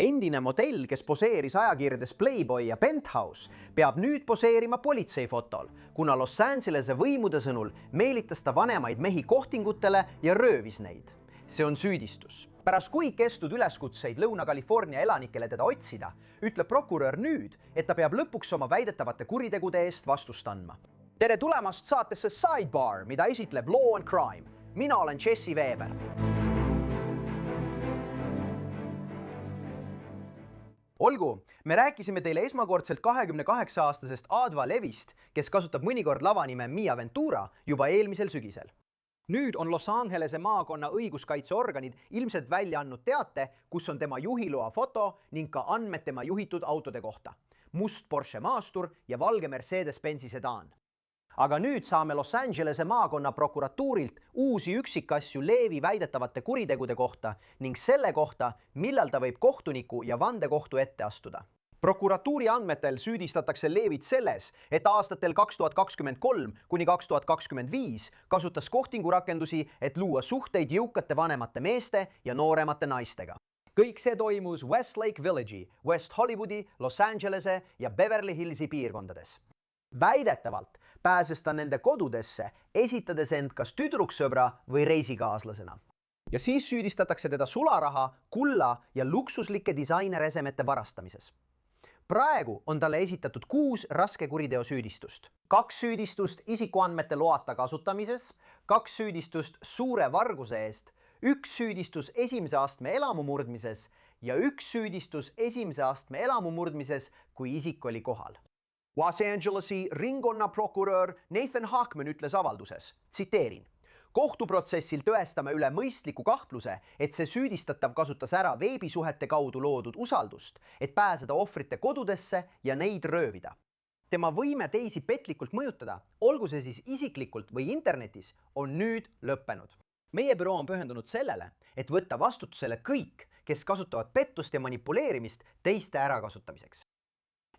Endine modell, kes poseeris ajakirjades Playboy ja Penthouse, peab nüüd poseerima politseifotol, kuna Los Angelese võimude sõnul meelitas ta vanemaid mehi kohtingutele ja röövis neid. See on süüdistus. Pärast kuid kestnud üleskutseid Lõuna-California elanikele teda otsida, ütleb prokurör nüüd, et ta peab lõpuks oma väidetavate kuritegude eest vastust andma. Tere tulemast saatesse Sidebar, mida esitleb Law and Crime. Mina olen Jesse Weber. Olgu, me rääkisime teile esmakordselt 28-aastasest Adva Levist, kes kasutab mõnikord lavanime Mia Ventura juba eelmisel sügisel. Nüüd on Los Angelese maakonna õiguskaitseorganid ilmselt välja andnud teate, kus on tema juhiloa foto ning ka andmed tema juhitud autode kohta. Must Porsche Maastur ja valge Mercedes-Benzi sedaan. Aga nüüd saame Los Angelese maakonna prokuratuurilt uusi üksikasju Levi väidetavate kuritegude kohta ning selle kohta, millal ta võib kohtuniku ja vandekohtu ette astuda. Prokuratuuri andmetel süüdistatakse Levit selles, et aastatel 2023 kuni 2025 kasutas kohtingurakendusi, et luua suhteid jõukate vanemate meeste ja nooremate naistega. Kõik see toimus Westlake Village'i, West Hollywoodi, Los Angelese ja Beverly Hillsi piirkondades. Väidetavalt pääses ta nende kodudesse, esitades end kas tüdruksõbra või reisikaaslasena. Ja siis süüdistatakse teda sularaha, kulla ja luksuslike disaineresemete varastamises. Praegu on talle esitatud 6 raske kuriteo süüdistust. 2 süüdistust isikuandmete loata kasutamises, 2 süüdistust suure varguse eest, 1 süüdistus esimese astme elamumurdmises ja 1 süüdistus esimese astme elamumurdmises, kui isik oli kohal. Los Angelesi ringkonnaprokurör Nathan Hochman ütles avalduses, tsiteerin, kohtuprotsessil tõestame üle mõistliku kahtluse, et see süüdistatav kasutas ära veebisuhete kaudu loodud usaldust, et pääseda ohvrite kodudesse ja neid röövida. Tema võime teisi petlikult mõjutada, olgu see siis isiklikult või internetis, on nüüd lõppenud. Meie büroo on pühendunud sellele, et võtta vastutusele kõik, kes kasutavad pettust ja manipuleerimist teiste ärakasutamiseks.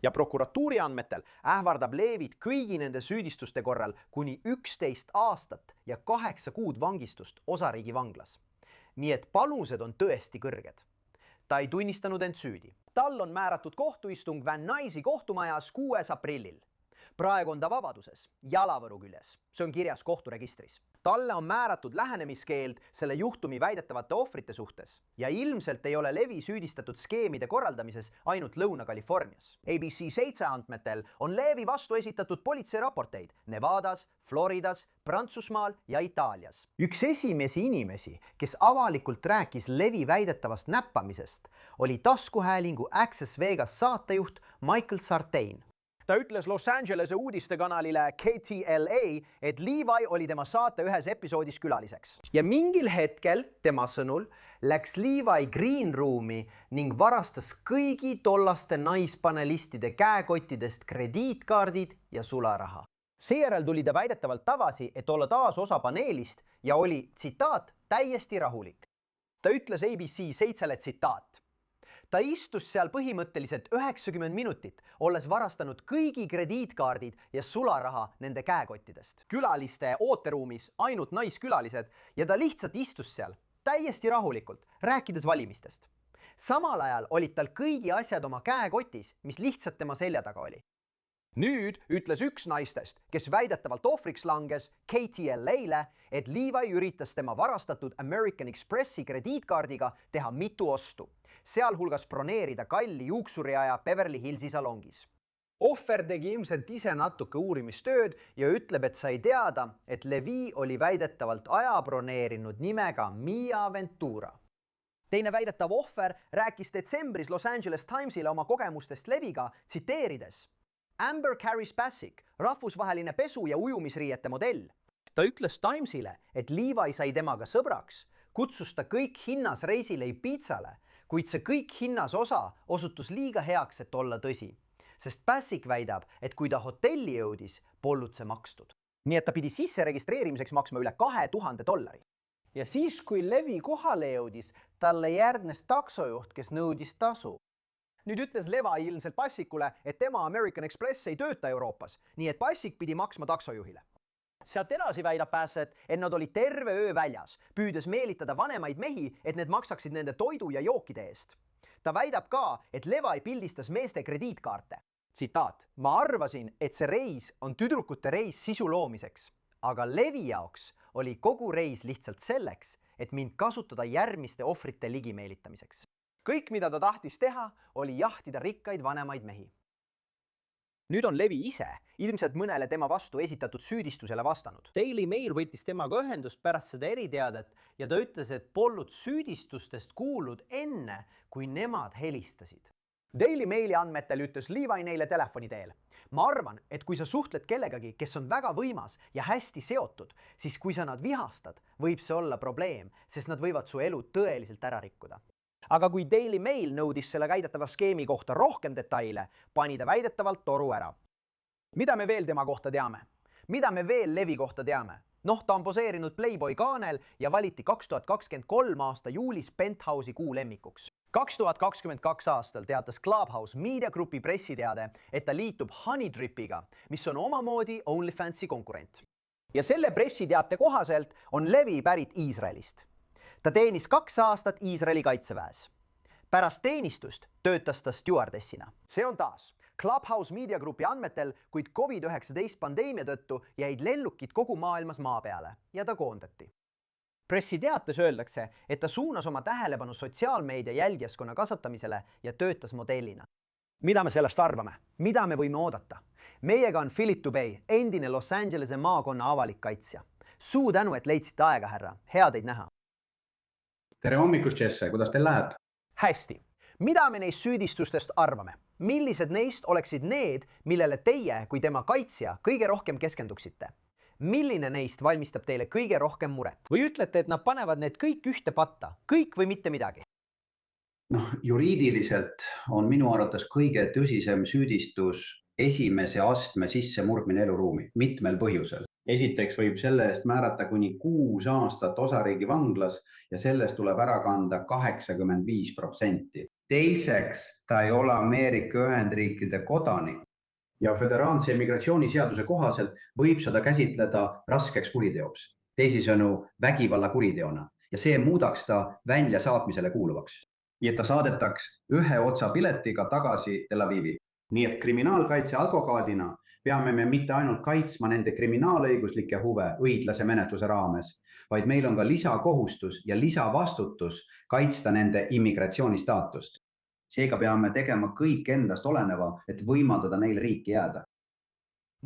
Ja prokuratuuri andmetel ähvardab Levit kõigi nende süüdistuste korral kuni 11 aastat ja 8 kuud vangistust osariigi vanglas. Nii et panused on tõesti kõrged. Ta ei tunnistanud end süüdi. Tal on määratud kohtuistung Van Nuys'i kohtumajas 6. aprillil. Praegu on ta vabaduses, jalavõru küljes. See on kirjas kohturegistris. Talle on määratud lähenemiskeeld selle juhtumi väidetavate ohvrite suhtes ja ilmselt ei ole Levi süüdistatud skeemide korraldamises ainult Lõuna-Californias. ABC 7 andmetel on Levi vastu esitatud politseiraporteid Nevadas, Floridas, Prantsusmaal ja Itaalias. Üks esimesi inimesi, kes avalikult rääkis Levi väidetavast näppamisest, oli taskuhäälingu Access Vegas saatejuht Michael Sartain. Ta ütles Los Angelese uudistekanalile KTLA, et Levi oli tema saate ühes episoodis külaliseks. Ja mingil hetkel, tema sõnul, läks Levi green room'i ning varastas kõigi tollaste naispanelistide käekottidest krediitkaardid ja sularaha. Seejärel tuli ta väidetavalt tagasi, et olla taas osa paneelist ja oli, tsitaat, täiesti rahulik. Ta ütles ABC 7-le tsitaat. Ta istus seal põhimõtteliselt 90 minutit, olles varastanud kõigi krediitkaardid ja sularaha nende käekottidest. Külaliste ooteruumis ainult naiskülalised ja ta lihtsalt istus seal, täiesti rahulikult, rääkides valimistest. Samal ajal olid tal kõigi asjad oma käekotis, mis lihtsalt tema selja taga oli. Nüüd ütles üks naistest, kes väidetavalt ohvriks langes KTLA-le, et Levi üritas tema varastatud American Expressi krediitkaardiga teha mitu ostu, sealhulgas broneerida kalli juuksuriaja Beverly Hillsi salongis. Ohver tegi ilmselt ise natuke uurimistööd ja ütleb, et sai teada, et Levi oli väidetavalt aja broneerinud nimega Mia Ventura. Teine väidetav ohver rääkis detsembris Los Angeles Timesile oma kogemustest Leviga, tsiteerides Amber Carrie Spasik, rahvusvaheline pesu- ja ujumisriiete modell. Ta ütles Timesile, et Levi sai temaga sõbraks, kutsus ta kõik hinnas reisile Ibizale, kuid see kõik hinnas osa osutus liiga heaks, et olla tõsi. Sest Spasik väidab, et kui ta hotelli jõudis, polnud see makstud. Nii et ta pidi sisse registreerimiseks maksma üle $2000. Ja siis, kui Levi kohale jõudis, talle järgnes taksojuht, kes nõudis tasu. Nüüd ütles Levi ilmselt Passikule, et tema American Express ei tööta Euroopas, nii et Passik pidi maksma taksojuhile. Sealt edasi väidab Bassett, et nad olid terve öö väljas, püüdes meelitada vanemaid mehi, et need maksaksid nende toidu ja jookide eest. Ta väidab ka, et Levi pildistas meeste krediitkaarte. Tsitaat: ma arvasin, et see reis on tüdrukute reis sisu loomiseks, aga Levi jaoks oli kogu reis lihtsalt selleks, et mind kasutada järgmiste ohvrite ligimeelitamiseks. Kõik, mida ta tahtis teha, oli jahtida rikkaid vanemaid mehi. Nüüd on Levi ise ilmselt mõnele tema vastu esitatud süüdistusele vastanud. Daily Mail võttis temaga ühendust pärast seda eriteadet ja ta ütles, et polnud süüdistustest kuulnud enne, kui nemad helistasid. Daily Maili andmetel ütles Levi neile telefoni teel: ma arvan, et kui sa suhtled kellegagi, kes on väga võimas ja hästi seotud, siis kui sa nad vihastad, võib see olla probleem, sest nad võivad su elu tõeliselt ära rikkuda. Aga kui Daily Mail nõudis selle väidetava skeemi kohta rohkem detaile, pani ta väidetavalt toru ära. Mida me veel tema kohta teame? Mida me veel Levi kohta teame? Ta on poseerinud Playboy kaanel ja valiti 2023 aasta juulis Penthouse'i kuulemmikuks. 2022 aastal teatas Clubhouse Media Groupi pressiteade, et ta liitub Honeytripiga, mis on omamoodi OnlyFansi konkurent. Ja selle pressiteate kohaselt on Levi pärit Iisraelist. Ta teenis 2 aastat Iisraeli kaitseväes. Pärast teenistust töötas ta stewardessina. See on taas Clubhouse Media Groupi andmetel, kuid COVID-19 pandeemia tõttu jäid lennukid kogu maailmas maa peale ja ta koondati. Pressiteates öeldakse, et ta suunas oma tähelepanu sotsiaalmeedia jälgijaskonna kasvatamisele ja töötas modellina. Mida me sellest arvame? Mida me võime oodata? Meiega on Philip Dubey, endine Los Angelese maakonna avalik kaitsja. Suu tänu, et leidsite aega, härra. Hea teid näha. Tere hommikust, Jesse, kuidas teil läheb? Hästi. Mida me neist süüdistustest arvame? Millised neist oleksid need, millele teie kui tema kaitsja kõige rohkem keskenduksite? Milline neist valmistab teile kõige rohkem muret? Või ütlete, et nad panevad need kõik ühte patta, kõik või mitte midagi? Juriidiliselt on minu arvates kõige tõsisem süüdistus esimese astme sissemurdmine eluruumi mitmel põhjusel. Esiteks võib selle eest määrata kuni 6 aastat osariigi vanglas ja sellest tuleb ära kanda 85%. Teiseks, ta ei ole Ameerika Ühendriikide kodanik ja föderaalse immigratsiooniseaduse kohaselt võib seda käsitleda raskeks kuriteoks, teisisõnu vägivallakuriteona, ja see muudaks ta väljasaatmisele kuuluvaks. Ja ta saadetaks ühe otsa piletiga tagasi Tel Avivi. Nii et kriminaalkaitse advokaadina peame me mitte ainult kaitsma nende kriminaalõiguslikke huve õiglase menetluse raames, vaid meil on ka lisakohustus ja lisavastutus kaitsta nende immigratsioonistaatust. Seega peame tegema kõik endast oleneva, et võimaldada neil riiki jääda.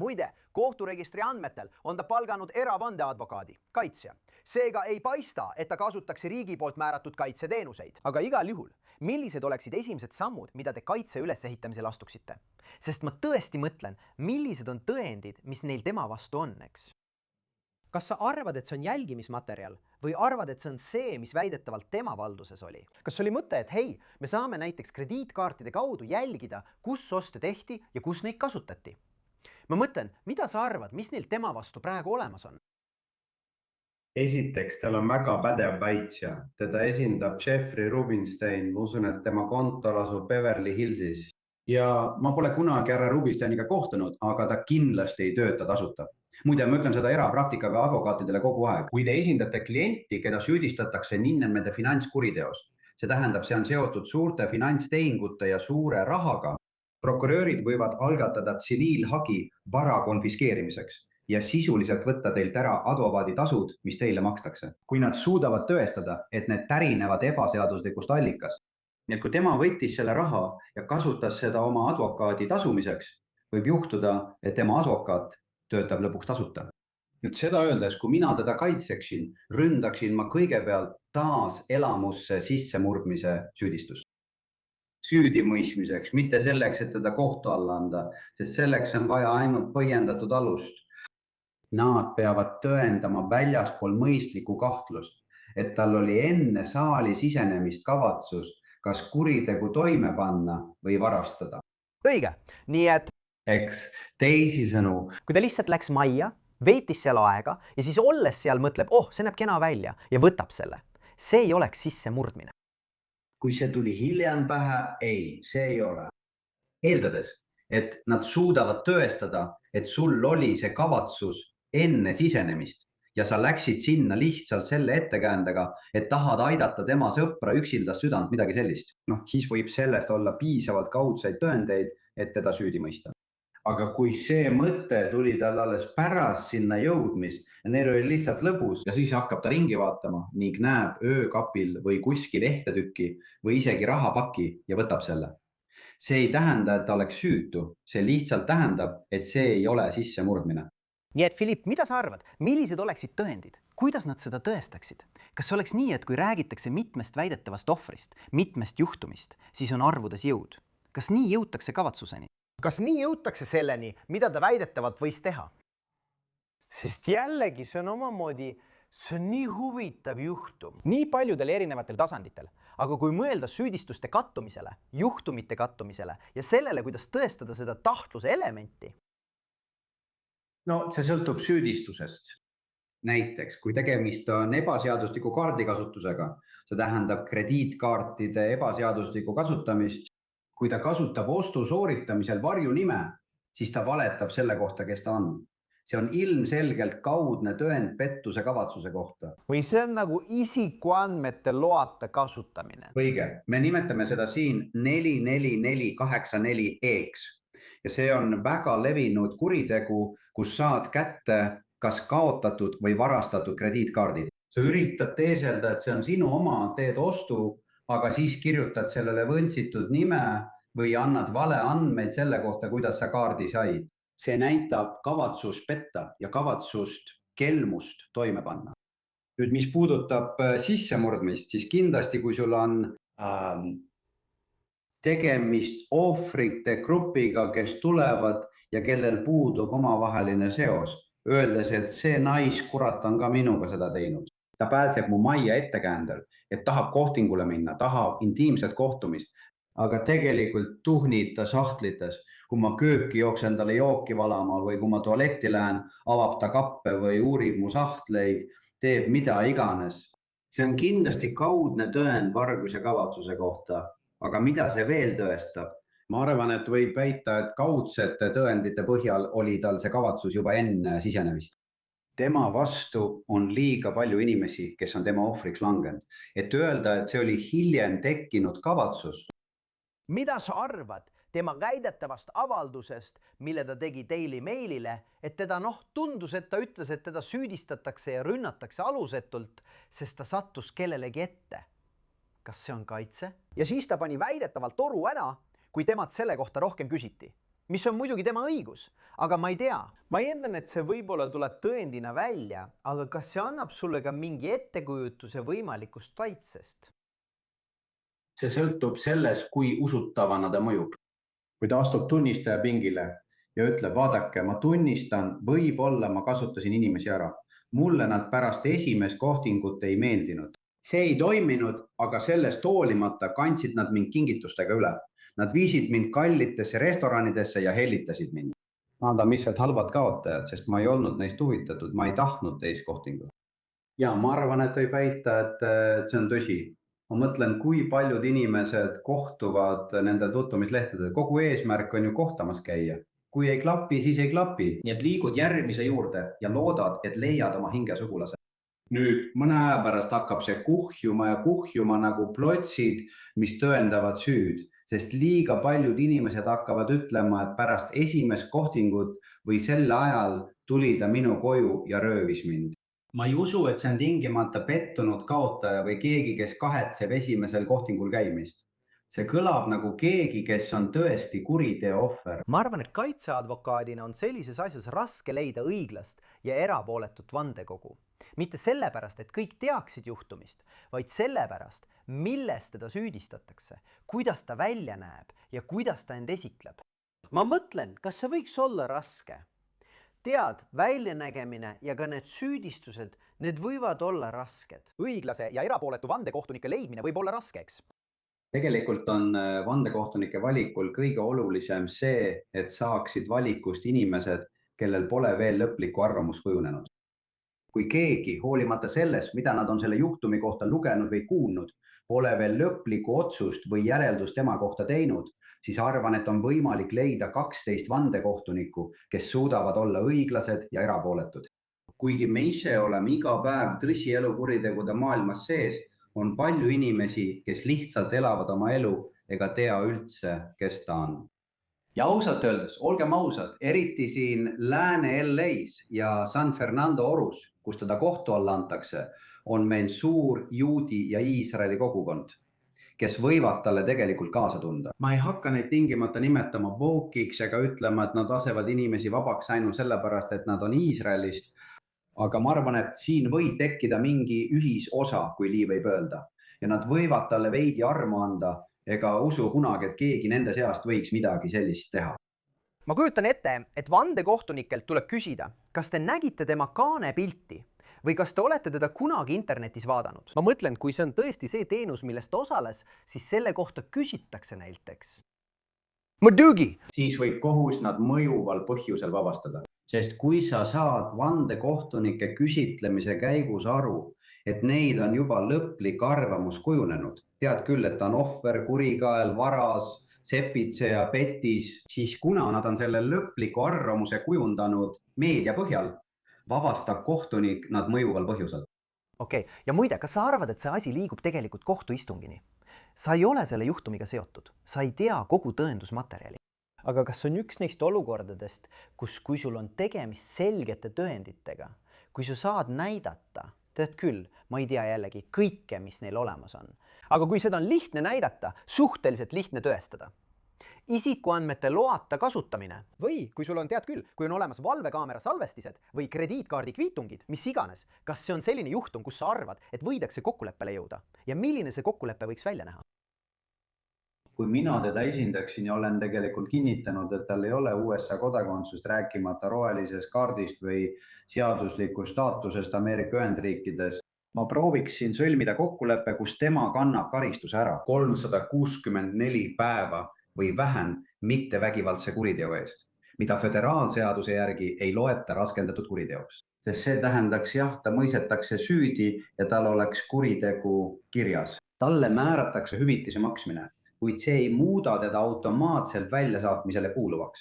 Muide, kohturegistri andmetel on ta palganud eravandeadvokaadi, kaitsja. Seega ei paista, et ta kasutaks riigi poolt määratud kaitseteenuseid. Aga igal juhul, millised oleksid esimesed sammud, mida te kaitse ülesehitamisel astuksite? Sest ma tõesti mõtlen, millised on tõendid, mis neil tema vastu on, eks? Kas sa arvad, et see on jälgimismaterjal või arvad, et see on see, mis väidetavalt tema valduses oli? Kas oli mõte, et hei, me saame näiteks krediitkaartide kaudu jälgida, kus oste tehti ja kus neid kasutati? Ma mõtlen, mida sa arvad, mis neil tema vastu praegu olemas on? Esiteks, tal on väga pädev kaitsja. Teda esindab Jeffrey Rubinstein. Ma usun, et tema konto asub Beverly Hillsis. Ja ma pole kunagi härra Rubinsteiniga kohtunud, aga ta kindlasti ei tööta tasuta. Muide, ma ütlen seda erapraktikaga advokaatidele kogu aeg. Kui te esindate klienti, keda süüdistatakse niinimede finantskuriteos, see tähendab, see on seotud suurte finantstehingute ja suure rahaga. Prokurörid võivad algatada tsiviilhagi vara konfiskeerimiseks ja sisuliselt võtta teilt ära advokaaditasud, mis teile makstakse. Kui nad suudavad tõestada, et need pärinevad ebaseaduslikust allikast. Nii et kui tema võttis selle raha ja kasutas seda oma advokaadi tasumiseks, võib juhtuda, et tema advokaat töötab lõpuks tasuta. Nüüd seda öeldes, kui mina teda kaitseksin, ründaksin ma kõigepealt taas elamusse sissemurdmise süüdistust. Süüdimõistmiseks, mitte selleks, et teda kohtu alla anda, sest selleks on vaja ainult põhjendatud alust. Nad peavad tõendama väljaspool mõistlikku kahtlust, et tal oli enne saali sisenemist kavatsus kas kuritegu toime panna või varastada. Õige, nii et Eks teisisõnu, kui ta lihtsalt läks majja, veetis seal aega ja siis olles seal mõtleb, see näeb kena välja ja võtab selle. See ei oleks sissemurdmine. Kui see tuli hiljem pähe, ei, see ei ole. Eeldades, et nad suudavad tõestada, et sul oli see kavatsus enne sisenemist ja sa läksid sinna lihtsalt selle ettekäändega, et tahad aidata tema sõpra üksildast südant, midagi sellist. Siis võib sellest olla piisavalt kaudseid tõendeid, et teda süüdi mõista. Aga kui see mõte tuli tal alles pärast sinna jõudmist ja neil oli lihtsalt lõbus ja siis hakkab ta ringi vaatama ning näeb öökapil või kuskil ehtedükki või isegi rahapaki ja võtab selle. See ei tähenda, et ta oleks süütu, see lihtsalt tähendab, et see ei ole sissemurdmine. Nii et Philipp, mida sa arvad? Millised oleksid tõendid? Kuidas nad seda tõestaksid? Kas oleks nii, et kui räägitakse mitmest väidetavast ohvrist, mitmest juhtumist, siis on arvudes jõud? Kas nii jõutakse kavatsuseni? Kas nii jõutakse selleni, mida ta väidetavalt võis teha? Sest jällegi see on omamoodi, see on nii huvitav juhtum. Nii paljudel erinevatel tasanditel. Aga kui mõelda süüdistuste kattumisele, juhtumite kattumisele ja sellele, kuidas tõestada seda tahtluse elementi. See sõltub süüdistusest. Näiteks, kui tegemist on ebaseadusliku kaardikasutusega, see tähendab krediitkaartide ebaseadusliku kasutamist. Kui ta kasutab ostu sooritamisel varjunime, siis ta valetab selle kohta, kes ta on. See on ilmselgelt kaudne tõend pettuse kavatsuse kohta. Või see on nagu isikuandmete loata kasutamine. Õige, me nimetame seda siin 44484-eks ja see on väga levinud kuritegu, kus saad kätte kas kaotatud või varastatud krediitkaardid. Sa üritad teeselda, et see on sinu oma, teed ostu, aga siis kirjutad sellele võltsitud nime või annad vale andmeid selle kohta, kuidas sa kaardi said. See näitab kavatsust petta ja kavatsust kelmust toime panna. Nüüd, mis puudutab sissemurdmist, siis kindlasti, kui sul on tegemist ohvrite grupiga, kes tulevad ja kellel puudub omavaheline seos, öeldes, et see naiskurat on ka minuga seda teinud. Ta pääseb mu majja ettekäändel, et tahab kohtingule minna, tahab intiimset kohtumist, aga tegelikult tuhnib ta sahtlites. Kui ma kööki jooksen talle jooki valama või kui ma tualetti lähen, avab ta kappe või uurib mu sahtleid, teeb mida iganes. See on kindlasti kaudne tõend varguse kavatsuse kohta, aga mida see veel tõestab? Ma arvan, et võib väita, et kaudsete tõendite põhjal oli tal see kavatsus juba enne sisenemist. Tema vastu on liiga palju inimesi, kes on tema ohvriks langenud. Et öelda, et see oli hiljem tekkinud kavatsus. Mida sa arvad tema väidetavast avaldusest, mille ta tegi Daily Mailile, et teda tundus, et ta ütles, et teda süüdistatakse ja rünnatakse alusetult, sest ta sattus kellelegi ette. Kas see on kaitse? Ja siis ta pani väidetavalt toru ära, kui temad selle kohta rohkem küsiti. Mis on muidugi tema õigus, aga ma ei tea. Ma eeldan, et see võib-olla tuleb tõendina välja, aga kas see annab sulle ka mingi ettekujutuse võimalikust kaitsest? See sõltub sellest, kui usutavana ta mõjub. Kui ta astub tunnistaja pingile ja ütleb, vaadake, ma tunnistan, võib-olla ma kasutasin inimesi ära. Mulle nad pärast esimest kohtingut ei meeldinud. See ei toiminud, aga sellest hoolimata kandsid nad mind kingitustega üle. Nad viisid mind kallitesse restoranidesse ja hellitasid mind. Nad on lihtsalt halvad kaotajad, sest ma ei olnud neist huvitatud, ma ei tahtnud teist kohtingut. Ja ma arvan, et võib väita, et see on tõsi. Ma mõtlen, kui paljud inimesed kohtuvad nende tutvumislehtedel. Kogu eesmärk on ju kohtamas käia. Kui ei klapi, siis ei klapi. Nii et liigud järgmise juurde ja loodad, et leiad oma hingesugulase. Nüüd mõne aja pärast hakkab see kuhjuma nagu plotsid, mis tõendavad süüd. Sest liiga paljud inimesed hakkavad ütlema, et pärast esimest kohtingut või selle ajal tuli ta minu koju ja röövis mind. Ma ei usu, et see on tingimata pettunud kaotaja või keegi, kes kahetseb esimesel kohtingul käimist. See kõlab nagu keegi, kes on tõesti kuriteo ohver. Ma arvan, et kaitseadvokaadina on sellises asjas raske leida õiglast ja erapooletut vandekogu. Mitte sellepärast, et kõik teaksid juhtumist, vaid sellepärast, milles teda süüdistatakse, kuidas ta välja näeb ja kuidas ta end esitleb. Ma mõtlen, kas see võiks olla raske? Tead, väljanägemine ja ka need süüdistused, need võivad olla rasked. Õiglase ja erapooletu vandekohtunike leidmine võib olla raskeks. Tegelikult on vandekohtunike valikul kõige olulisem see, et saaksid valikust inimesed, kellel pole veel lõplikku arvamust kujunenud. Kui keegi, hoolimata sellest, mida nad on selle juhtumi kohta lugenud või kuulnud, pole veel lõplikku otsust või järeldust tema kohta teinud, siis arvan, et on võimalik leida 12 vandekohtunikku, kes suudavad olla õiglased ja erapooletud. kuigi me ise oleme iga päev tõsielukuritegude maailmas sees, on palju inimesi, kes lihtsalt elavad oma elu ega tea üldse, kes ta on. Ja ausalt öeldes, olgem ausad, eriti siin Lääne LA's ja San Fernando orus, kus teda kohtu alla antakse, on meil suur juudi ja Iisraeli kogukond, kes võivad talle tegelikult kaasa tunda. Ma ei hakka neid tingimata nimetama woke'iks ega ütlema, et nad lasevad inimesi vabaks ainult sellepärast, et nad on Iisraelist, aga ma arvan, et siin võib tekkida mingi ühisosa, kui nii võib öelda, ja nad võivad talle veidi armu anda ega usu kunagi, et keegi nende seast võiks midagi sellist teha. Ma kujutan ette, et vandekohtunikelt tuleb küsida, kas te nägite tema kaane pilti või kas te olete teda kunagi internetis vaadanud? Ma mõtlen, kui see on tõesti see teenus, millest ta osales, siis selle kohta küsitakse näiteks. Muidugi! Siis võib kohus nad mõjuval põhjusel vabastada. Sest kui sa saad vandekohtunike küsitlemise käigus aru, et neil on juba lõplik arvamus kujunenud, tead küll, et ta on ohver, kurikael, varas, sepitseja, petis, siis kuna nad on selle lõpliku arvamuse kujundanud meedia põhjal, vabastab kohtunik nad mõjuval põhjusel. Okei, ja muide, kas sa arvad, et see asi liigub tegelikult kohtuistungini? Sa ei ole selle juhtumiga seotud, sa ei tea kogu tõendusmaterjali. Aga kas on üks neist olukordadest, kui sul on tegemist selgete tõenditega, kui sa saad näidata, tead küll, ma ei tea jällegi kõike, mis neil olemas on. Aga kui seda on lihtne näidata, suhteliselt lihtne tõestada. Isikuandmete loata kasutamine või kui sul on, tead küll, kui on olemas valvekaamera salvestised või krediitkaardi kviitungid, mis iganes, kas see on selline juhtum, kus sa arvad, et võidakse kokkuleppele jõuda ja milline see kokkulepe võiks välja näha? Kui mina teda esindaksin ja olen tegelikult kinnitanud, et tal ei ole USA kodakondsust rääkimata rohelisest kaardist või seaduslikust staatusest Ameerika Ühendriikides, ma prooviksin sõlmida kokkuleppe, kus tema kannab karistuse ära 364 päeva või vähem mitte vägivaldse kuriteo eest, mida föderaalseaduse järgi ei loeta raskendatud kuriteoks. Sest see tähendaks ta mõistetakse süüdi ja tal oleks kuritegu kirjas. Talle määratakse hüvitise maksmine, kuid see ei muuda teda automaatselt väljasaatmisele kuuluvaks.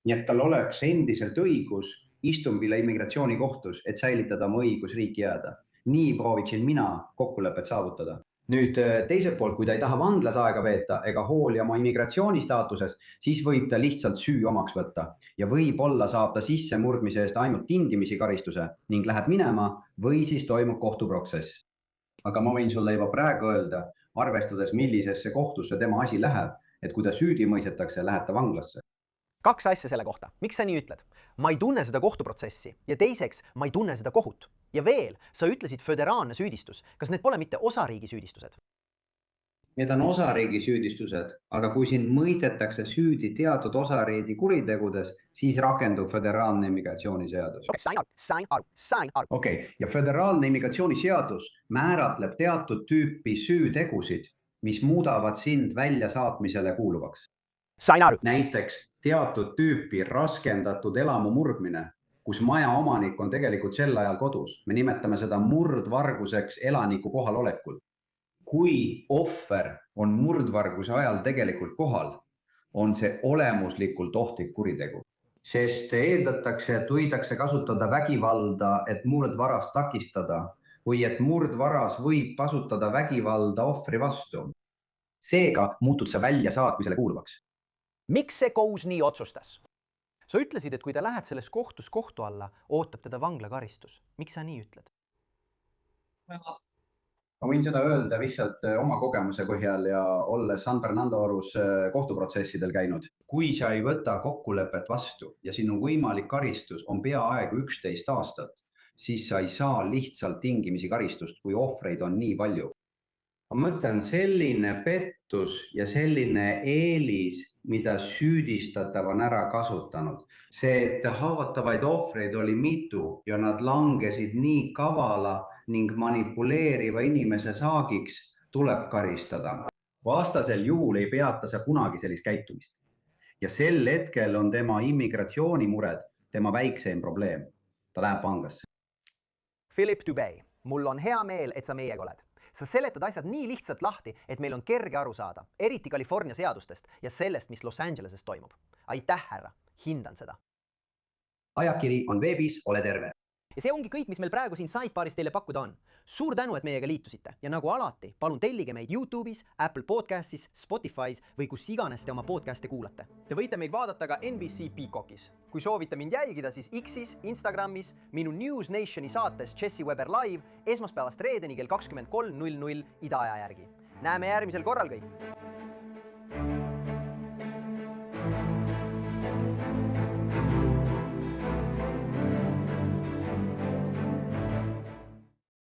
Nii et tal oleks endiselt õigus istungile immigratsioonikohtus, et säilitada oma õigus riiki jääda. Nii prooviksin mina kokkulepet saavutada. Nüüd teiselt poolt, kui ta ei taha vanglas aega veeta ega hooli oma immigratsioonistaatuses, siis võib ta lihtsalt süü omaks võtta ja võib-olla saab ta sissemurdmise eest ainult tingimisi karistuse ning läheb minema või siis toimub kohtuprotsess. Aga ma võin sulle juba praegu öelda, arvestades millisesse kohtusse tema asi läheb, et kui ta süüdi mõistetakse, läheb ta vanglasse. 2 asja selle kohta. Miks sa nii ütled? Ma ei tunne seda kohtuprotsessi ja teiseks, ma ei tunne seda kohut. Ja veel, sa ütlesid föderaalne süüdistus. Kas need pole mitte osariigi süüdistused? Need on osariigi süüdistused, aga kui sind mõistetakse süüdi teatud osariigi kuritegudes, siis rakendub föderaalne immigratsiooniseadus. Sain aru. Okei, ja föderaalne immigratsiooniseadus määratleb teatud tüüpi süütegusid, mis muudavad sind väljasaatmisele kuuluvaks. Sain aru. Näiteks teatud tüüpi raskendatud elamu murdmine, kus maja omanik on tegelikult sel ajal kodus. Me nimetame seda murdvarguseks elaniku kohalolekul. Kui ohver on murdvarguse ajal tegelikult kohal, on see olemuslikult ohtlik kuritegu. Sest eeldatakse, et võidakse kasutada vägivalda, et murdvarast takistada või et murdvaras võib kasutada vägivalda ohvri vastu. Seega muutud see väljasaatmisele kuuluvaks. Miks see kohus nii otsustas? Sa ütlesid, et kui ta lähed selles kohtus kohtu alla, ootab teda vanglakaristus. Miks sa nii ütled? Ma võin seda öelda lihtsalt oma kogemuse põhjal ja olles San Fernando orus kohtuprotsessidel käinud. Kui sa ei võta kokkulepet vastu ja sinu võimalik karistus on peaaegu 11 aastat, siis sa ei saa lihtsalt tingimisi karistust, kui ohvreid on nii palju. Ma mõtlen selline pettus ja selline eelis, mida süüdistatav on ära kasutanud. See, et haavatavaid ohvreid oli mitu ja nad langesid nii kavala ning manipuleeriva inimese saagiks, tuleb karistada. Vastasel juhul ei peata sa kunagi sellist käitumist. Ja sel hetkel on tema immigratsioonimured tema väikseim probleem. Ta läheb vangasse. Philip Dubé, mul on hea meel, et sa meiega oled. Sa seletad asjad nii lihtsalt lahti, et meil on kerge aru saada, eriti California seadustest ja sellest, mis Los Angeleses toimub. Aitäh, härra, hindan seda. Ajakiri on veebis, ole terve. Ja see ongi kõik, mis meil praegu siin Sidebaaris teile pakkuda on. Suur tänu, et meiega liitusite ja nagu alati, palun tellige meid YouTube'is, Apple Podcastis, Spotify's või kus iganes te oma podcast'e kuulate. Te võite meid vaadata ka NBC Peacockis. Kui soovite mind jälgida, siis X'is, Instagramis, minu News Nationi saates Jesse Weber Live esmaspäevast reedeni kell 23:00 idaaja järgi. Näeme järgmisel korral kõik!